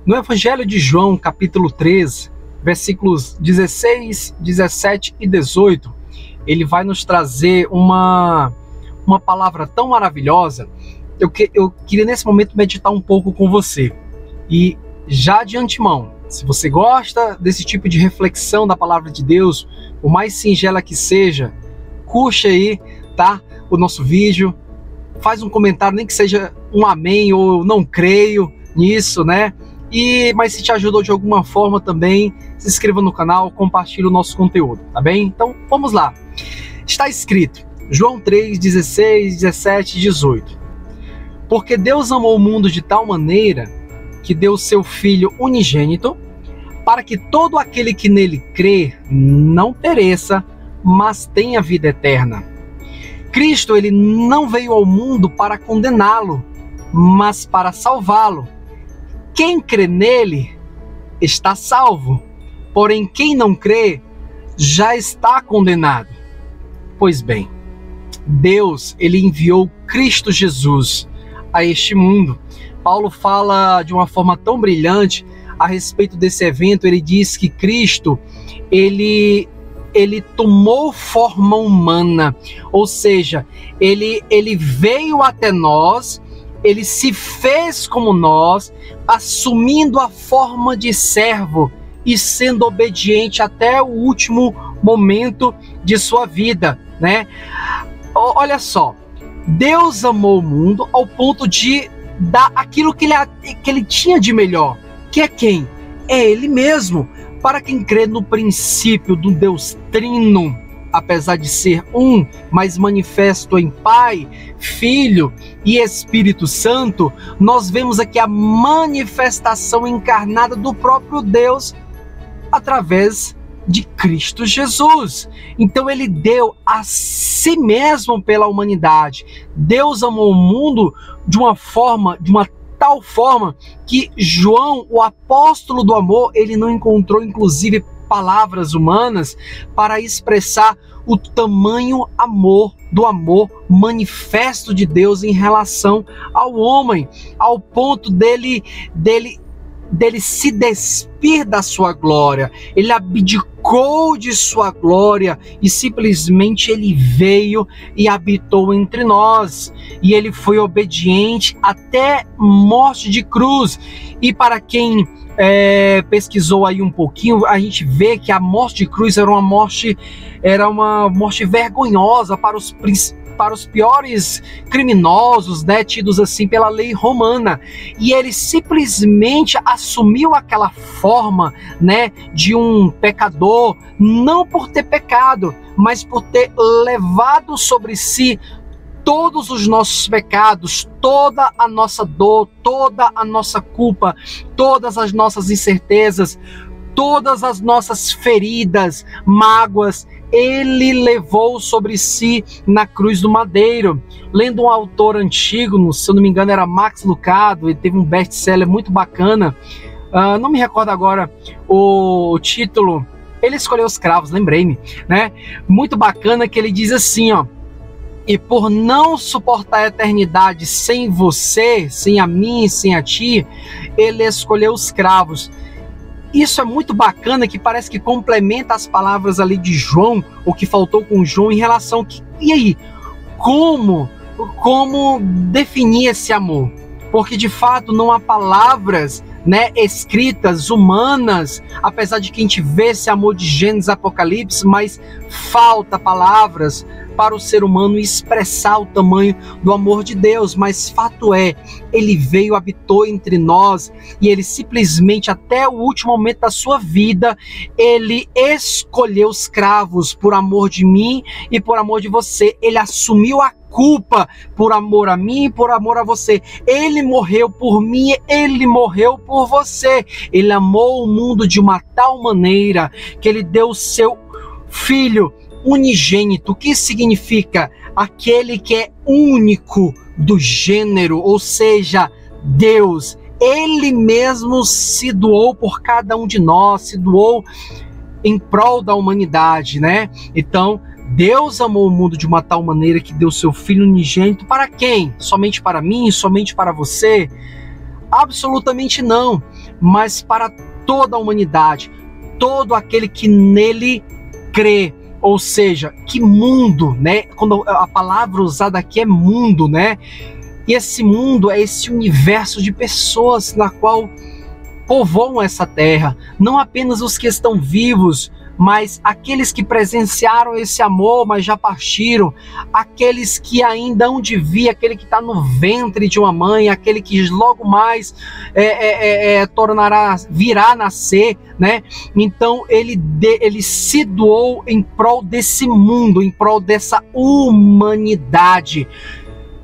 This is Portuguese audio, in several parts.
No Evangelho de João, capítulo 13, versículos 16, 17 e 18, ele vai nos trazer uma palavra tão maravilhosa. Eu queria nesse momento meditar um pouco com você. E já de antemão, se você gosta desse tipo de reflexão da palavra de Deus, por mais singela que seja, curte aí, tá? O nosso vídeo, faz um comentário, nem que seja um amém ou não creio nisso, né? Mas se te ajudou de alguma forma também, se inscreva no canal, compartilhe o nosso conteúdo, tá bem? Então, vamos lá. Está escrito, João 3, 16, 17 e 18. Porque Deus amou o mundo de tal maneira que deu seu Filho unigênito, para que todo aquele que nele crê não pereça, mas tenha vida eterna. Cristo, ele não veio ao mundo para condená-lo, mas para salvá-lo. Quem crê nele está salvo, porém quem não crê já está condenado. Pois bem, Deus, ele enviou Cristo Jesus a este mundo. Paulo fala de uma forma tão brilhante a respeito desse evento. Ele diz que Cristo, ele tomou forma humana, ou seja, ele veio até nós, ele se fez como nós, assumindo a forma de servo e sendo obediente até o último momento de sua vida, né? Olha só, Deus amou o mundo ao ponto de dar aquilo que ele tinha de melhor, que é quem? É Ele mesmo. Para quem crê no princípio do Deus Trino, apesar de ser um, mas manifesto em Pai, Filho e Espírito Santo, nós vemos aqui a manifestação encarnada do próprio Deus através de Cristo Jesus. Então ele deu a si mesmo pela humanidade. Deus amou o mundo de uma tal forma que João, o apóstolo do amor, ele não encontrou inclusive palavras humanas para expressar o tamanho do amor manifesto de Deus em relação ao homem, ao ponto dele se despir da sua glória. Ele abdicou de sua glória e simplesmente ele veio e habitou entre nós. E ele foi obediente até morte de cruz. E para quem pesquisou aí um pouquinho, a gente vê que a morte de cruz era uma morte vergonhosa para os piores criminosos, né, tidos assim pela lei romana. E ele simplesmente assumiu aquela forma, né, de um pecador, não por ter pecado, mas por ter levado sobre si todos os nossos pecados, toda a nossa dor, toda a nossa culpa, todas as nossas incertezas, todas as nossas feridas, mágoas, ele levou sobre si na cruz do madeiro. Lendo um autor antigo, se eu não me engano era Max Lucado, ele teve um best-seller muito bacana, não me recordo agora o título, ele escolheu os cravos, lembrei-me, né? Muito bacana, que ele diz assim, ó: e por não suportar a eternidade sem você, sem a mim, sem a ti, ele escolheu os cravos. Isso é muito bacana, que parece que complementa as palavras ali de João, o que faltou com João em relação... E aí? Como definir esse amor? Porque de fato não há palavras, né, escritas, humanas, apesar de que a gente vê esse amor de Gênesis, Apocalipse, mas falta palavras para o ser humano expressar o tamanho do amor de Deus. Mas fato é, ele veio, habitou entre nós, e ele simplesmente até o último momento da sua vida, ele escolheu os cravos por amor de mim e por amor de você. Ele assumiu a culpa por amor a mim e por amor a você. Ele morreu por mim, ele morreu por você. Ele amou o mundo de uma tal maneira que ele deu o seu Filho unigênito, que significa aquele que é único do gênero, ou seja, Deus. Ele mesmo se doou por cada um de nós, se doou em prol da humanidade, né? Então, Deus amou o mundo de uma tal maneira que deu seu Filho unigênito. Para quem? Somente para mim? Somente para você? Absolutamente não. mas para toda a humanidade, todo aquele que nele crê. Ou seja, que mundo, né? Quando a palavra usada aqui é mundo, né? E esse mundo é esse universo de pessoas na qual povoam essa terra, não apenas os que estão vivos, mas aqueles que presenciaram esse amor, mas já partiram, aqueles que ainda hão de vir, aquele que está no ventre de uma mãe, aquele que logo mais virá nascer, né? Então ele se doou em prol desse mundo, em prol dessa humanidade.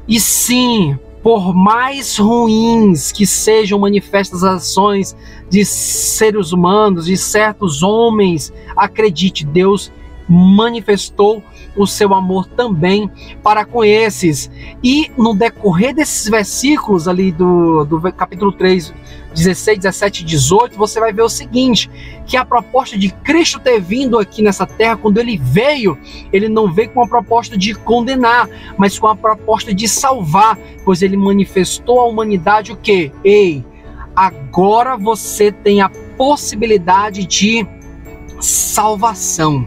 E sim, por mais ruins que sejam manifestas as ações de seres humanos, de certos homens, acredite, Deus manifestou o seu amor também para com esses. E no decorrer desses versículos ali do capítulo 3, 16, 17 e 18, você vai ver o seguinte, que a proposta de Cristo ter vindo aqui nessa terra, quando ele veio, ele não veio com a proposta de condenar, mas com a proposta de salvar, pois ele manifestou à humanidade o quê? Ei, agora você tem a possibilidade de salvação,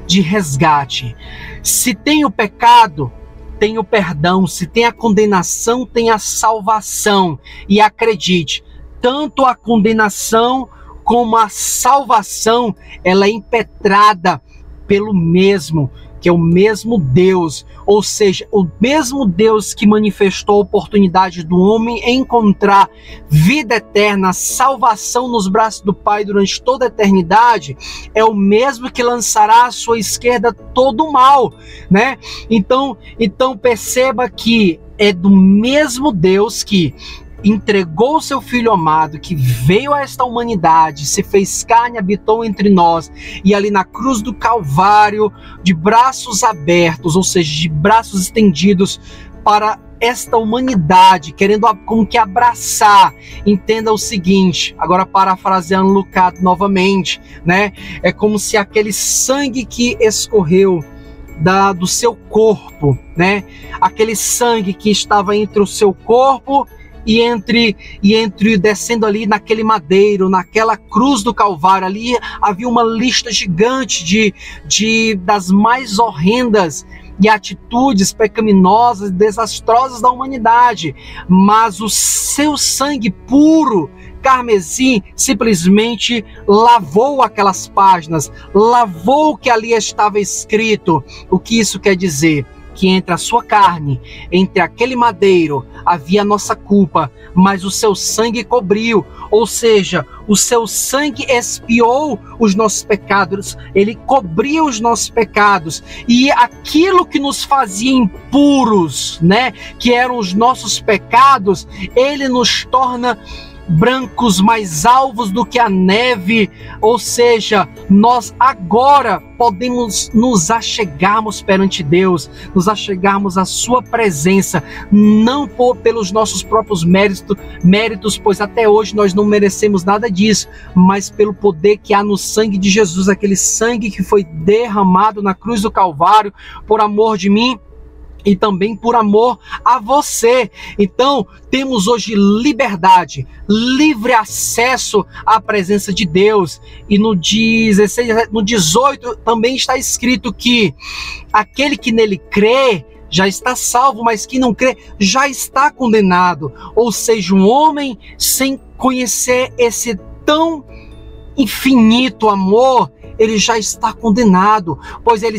de resgate. Se tem o pecado, tem o perdão. Se tem a condenação, tem a salvação. E acredite, tanto a condenação como a salvação, ela é impetrada pelo mesmo, que é o mesmo Deus, ou seja, o mesmo Deus que manifestou a oportunidade do homem encontrar vida eterna, salvação nos braços do Pai durante toda a eternidade, é o mesmo que lançará à sua esquerda todo o mal, né? Então perceba que é do mesmo Deus que entregou o seu Filho amado, que veio a esta humanidade, se fez carne, habitou entre nós, e ali na cruz do Calvário, de braços abertos, ou seja, de braços estendidos para esta humanidade, querendo como que abraçar. Entenda o seguinte, agora parafraseando Lucas novamente, né? É como se aquele sangue que escorreu do seu corpo, né? Aquele sangue que estava entre o seu corpo e entre descendo ali naquele madeiro, naquela cruz do Calvário, ali havia uma lista gigante das mais horrendas e atitudes pecaminosas e desastrosas da humanidade, mas o seu sangue puro, carmesim, simplesmente lavou aquelas páginas, lavou o que ali estava escrito. O que isso quer dizer? Que entre a sua carne, entre aquele madeiro, havia a nossa culpa, mas o seu sangue cobriu, ou seja, o seu sangue expiou os nossos pecados, ele cobriu os nossos pecados, e aquilo que nos fazia impuros, né, que eram os nossos pecados, ele nos torna brancos, mais alvos do que a neve, ou seja, nós agora podemos nos achegarmos perante Deus, nos achegarmos à sua presença, não pelos nossos próprios méritos, pois até hoje nós não merecemos nada disso, mas pelo poder que há no sangue de Jesus, aquele sangue que foi derramado na cruz do Calvário por amor de mim e também por amor a você. Então, temos hoje liberdade, livre acesso à presença de Deus. E no 18 também está escrito que aquele que nele crê já está salvo, mas quem não crê já está condenado. Ou seja, um homem sem conhecer esse tão infinito amor, ele já está condenado, pois ele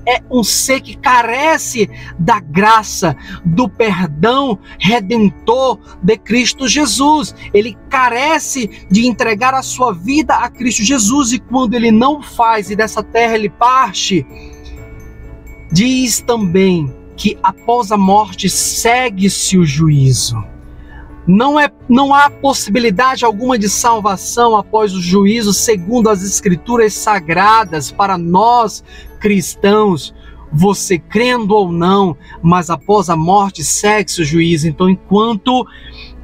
é um ser que carece da graça, do perdão redentor de Cristo Jesus. Ele carece de entregar a sua vida a Cristo Jesus, e quando ele não faz e dessa terra ele parte, diz também que após a morte segue-se o juízo. Não há possibilidade alguma de salvação após o juízo, segundo as Escrituras sagradas, para nós cristãos, você crendo ou não, mas após a morte segue-se o juízo. Então,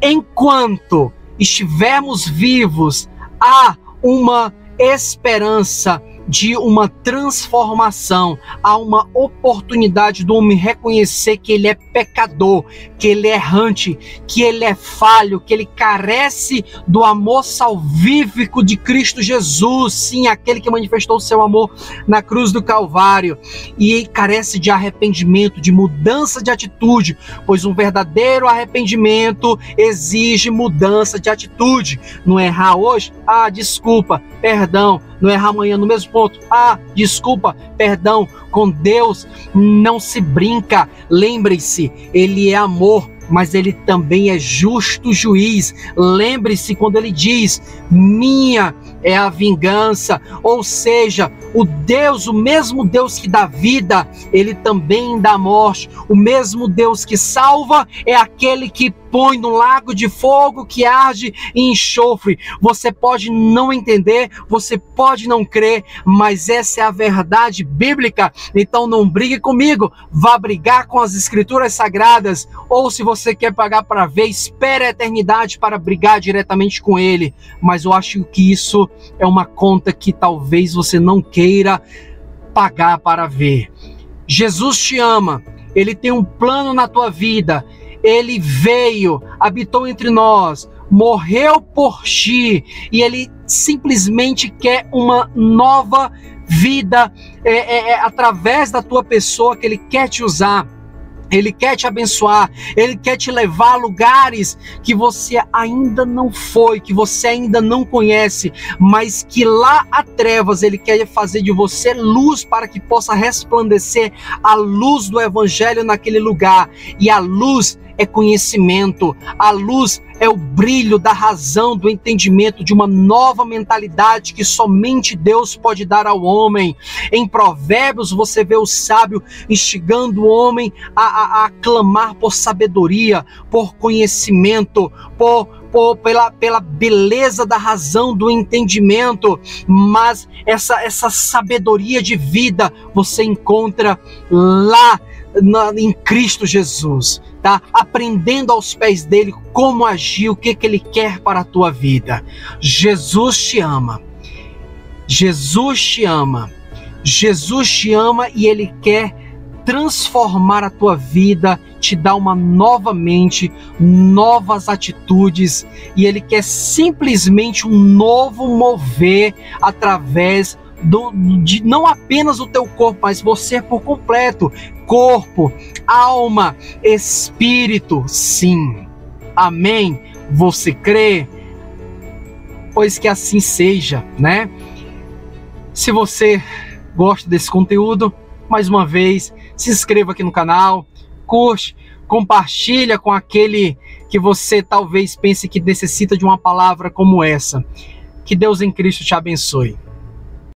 enquanto estivermos vivos, há uma esperança de uma transformação, há uma oportunidade do homem reconhecer que ele é pecador, que ele é errante, que ele é falho, que ele carece do amor salvífico de Cristo Jesus, sim, aquele que manifestou o seu amor na cruz do Calvário, e carece de arrependimento, de mudança de atitude, pois um verdadeiro arrependimento exige mudança de atitude. Não errar hoje? Ah, desculpa, perdão. Não errar amanhã no mesmo ponto? Ah, desculpa, perdão. Com Deus não se brinca. Lembre-se, Ele é amor, mas Ele também é justo juiz. Lembre-se quando Ele diz: minha é a vingança. Ou seja, o Deus, o mesmo Deus que dá vida, Ele também dá morte. O mesmo Deus que salva é aquele que põe no lago de fogo que arde em enxofre. Você pode não entender, você pode não crer, mas essa é a verdade bíblica. Então não brigue comigo, vá brigar com as escrituras sagradas, ou se você quer pagar para ver, espere a eternidade para brigar diretamente com Ele. Mas eu acho que isso é uma conta que talvez você não queira pagar para ver. Jesus te ama, Ele tem um plano na tua vida. Ele veio, habitou entre nós, morreu por ti, e Ele simplesmente quer uma nova vida através da tua pessoa, que Ele quer te usar. Ele quer te abençoar, Ele quer te levar a lugares que você ainda não foi, que você ainda não conhece, mas que lá há trevas. Ele quer fazer de você luz para que possa resplandecer a luz do Evangelho naquele lugar. E a luz é conhecimento, a luz é o brilho da razão, do entendimento, de uma nova mentalidade que somente Deus pode dar ao homem. Em Provérbios você vê o sábio instigando o homem a clamar por sabedoria, por conhecimento, pela beleza da razão, do entendimento. Mas essa sabedoria de vida você encontra lá em Cristo Jesus, tá? Aprendendo aos pés dele como agir, o que ele quer para a tua vida. Jesus te ama, Jesus te ama, Jesus te ama, e Ele quer transformar a tua vida, te dar uma nova mente, novas atitudes, e Ele quer simplesmente um novo mover através de não apenas o teu corpo, mas você por completo, corpo, alma, espírito. Sim, amém? Você crê? Pois que assim seja, né? Se você gosta desse conteúdo, mais uma vez, se inscreva aqui no canal, curte, compartilha com aquele que você talvez pense que necessita de uma palavra como essa. Que Deus em Cristo te abençoe.